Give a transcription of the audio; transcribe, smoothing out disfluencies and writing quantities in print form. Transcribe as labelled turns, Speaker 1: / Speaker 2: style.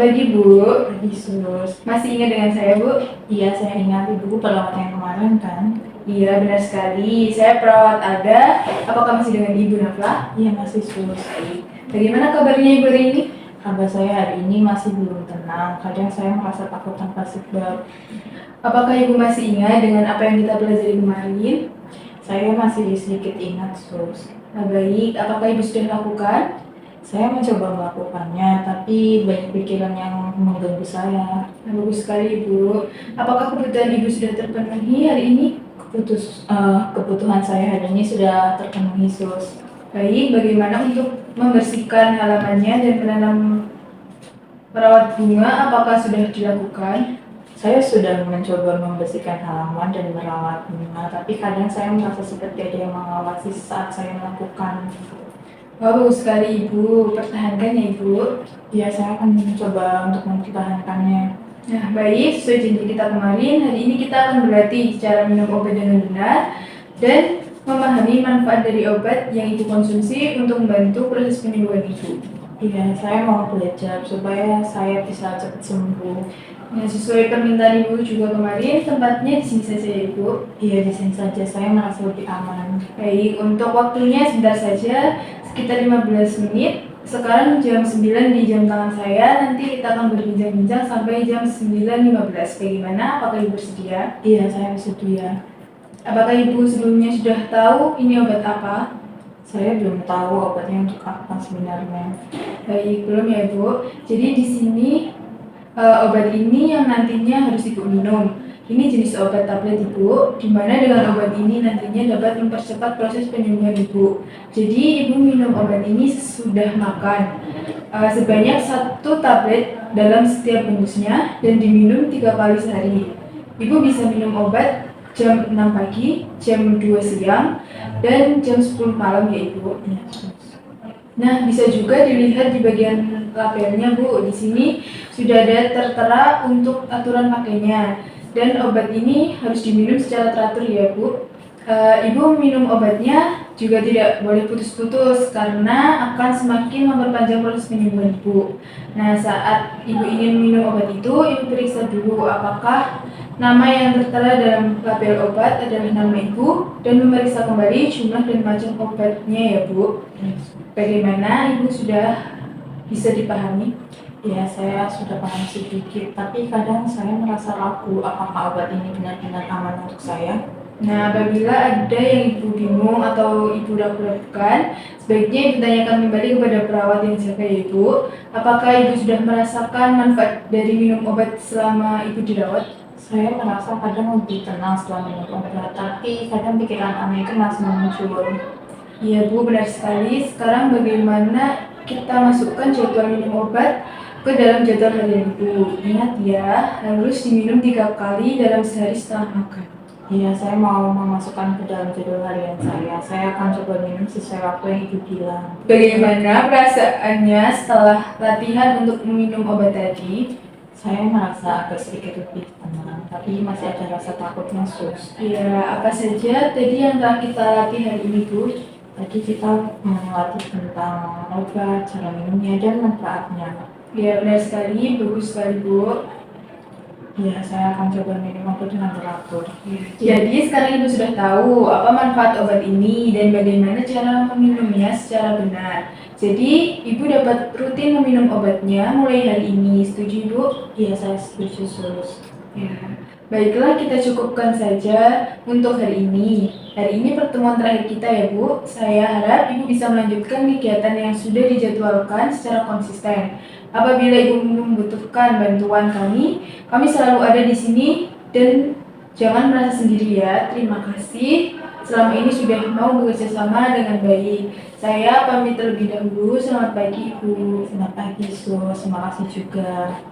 Speaker 1: pagi, Bu.
Speaker 2: Pagi, Sus.
Speaker 1: Masih ingat dengan saya, Bu?
Speaker 2: Iya, saya ingat Ibu perawat yang kemarin kan?
Speaker 1: Iya, benar sekali. Saya perawat Ada. Apakah masih dengan Ibu Nafla?
Speaker 2: Iya, masih, Sus.
Speaker 1: Bagaimana kabarnya Ibu hari ini?
Speaker 2: Kabar saya hari ini masih belum tenang. Kadang saya merasa takut tanpa sebab.
Speaker 1: Apakah Ibu masih ingat dengan apa yang kita pelajari kemarin?
Speaker 2: Saya masih sedikit ingat, Sus.
Speaker 1: Nah, baik. Apakah Ibu sudah lakukan?
Speaker 2: Saya mencoba melakukannya, tapi banyak pikiran yang mengganggu saya.
Speaker 1: Nah, bagus sekali, Ibu. Apakah kebutuhan Ibu sudah terpenuhi hari ini?
Speaker 2: Kebutuhan saya hari ini sudah terpenuhi, Sus.
Speaker 1: Baik, bagaimana untuk membersihkan halamannya dan menanam merawat bunga? Apakah sudah dilakukan?
Speaker 2: Saya sudah mencoba membersihkan halaman dan merawat bunga, tapi kadang saya merasa seperti ada yang mengawasi saat saya melakukan.
Speaker 1: Wah, bagus sekali Ibu. Pertahankan ya Ibu.
Speaker 2: Ya, saya akan mencoba untuk mempertahankannya.
Speaker 1: Nah, baik. Sesuai janji kita kemarin, hari ini kita akan berlatih cara minum obat dengan benar dan memahami manfaat dari obat yang Ibu konsumsi untuk membantu proses penyembuhan Ibu.
Speaker 2: Iya, saya mau belajar supaya saya bisa cepat sembuh.
Speaker 1: Nah, sesuai permintaan Ibu juga kemarin, tempatnya di sini saja ya Ibu.
Speaker 2: Iya, di sini saja, saya merasa lebih aman.
Speaker 1: Baik, untuk waktunya sebentar saja, sekitar 15 menit. Sekarang jam 9 di jam tangan saya, nanti kita akan berbincang-bincang sampai jam 9.15. Bagaimana? Apakah Ibu bersedia?
Speaker 2: Iya, saya bersedia.
Speaker 1: Apakah Ibu sebelumnya sudah tahu ini obat apa?
Speaker 2: Saya belum tahu obatnya untuk apa sebenarnya.
Speaker 1: Baik, belum ya Ibu. Jadi di sini obat ini yang nantinya harus Ibu minum. Ini jenis obat tablet Ibu, di mana dengan obat ini nantinya dapat mempercepat proses penyembuhan Ibu. Jadi Ibu minum obat ini sesudah makan, sebanyak 1 tablet dalam setiap bungkusnya dan diminum 3 kali sehari. Ibu bisa minum obat jam 6 pagi, jam 2 siang, dan jam 10 malam ya Ibu.
Speaker 2: Iya.
Speaker 1: Nah, bisa juga dilihat di bagian labelnya Bu. Di sini sudah ada tertera untuk aturan pakainya. Dan obat ini harus diminum secara teratur ya Bu. Ibu minum obatnya juga tidak boleh putus-putus karena akan semakin memperpanjang proses penyembuhan Ibu. Nah, saat Ibu ingin minum obat itu, Ibu periksa dulu apakah nama yang tertera dalam label obat adalah nama Ibu dan memeriksa kembali jumlah dan macam obatnya ya Bu. Bagaimana Ibu sudah bisa dipahami?
Speaker 2: Ya, saya sudah paham sedikit, tapi kadang saya merasa ragu apakah obat ini benar-benar aman untuk saya.
Speaker 1: Nah, apabila ada yang Ibu bingung atau Ibu ragu-ragukan, sebaiknya Ibu tanyakan kembali kepada perawat yang jaga ya Ibu. Apakah Ibu sudah merasakan manfaat dari minum obat selama Ibu dirawat?
Speaker 2: Saya merasa kadang lebih tenang setelah minum obat, tapi kadang pikiran aneh itu masih muncul.
Speaker 1: Iya Bu, benar sekali. Sekarang bagaimana kita masukkan jadwal minum obat ke dalam jadwal harian Ibu? Ingat ya, harus diminum 3 kali dalam sehari setelah makan.
Speaker 2: Iya, saya mau memasukkan ke dalam jadwal harian saya. Saya akan coba minum sesuai waktu yang Ibu bilang.
Speaker 1: Bagaimana perasaannya setelah latihan untuk meminum obat tadi?
Speaker 2: Saya merasa agak sedikit lebih tenang, tapi masih ada rasa takutnya, Sus.
Speaker 1: Iya, apa saja tadi yang telah kita latih hari ini Bu?
Speaker 2: Tadi kita melatih tentang obat, cara minumnya, dan manfaatnya.
Speaker 1: Ya, benar sekali, bagus sekali Bu.
Speaker 2: Ya, saya akan coba minum obat dengan teratur.
Speaker 1: Jadi sekarang Ibu sudah tahu apa manfaat obat ini dan bagaimana cara meminumnya secara benar. Jadi Ibu dapat rutin meminum obatnya mulai hari ini. Setuju Ibu?
Speaker 2: Iya, saya setuju, Sus.
Speaker 1: Ya. Baiklah, kita cukupkan saja untuk hari ini. Hari ini pertemuan terakhir kita ya Bu. Saya harap Ibu bisa melanjutkan kegiatan yang sudah dijadwalkan secara konsisten. Apabila Ibu membutuhkan bantuan kami selalu ada di sini dan jangan merasa sendiri ya. Terima kasih. Selama ini sudah mau bekerja sama dengan baik. Saya pamit terlebih dahulu. Selamat pagi Ibu.
Speaker 2: Selamat pagi, Sus. Terima kasih juga.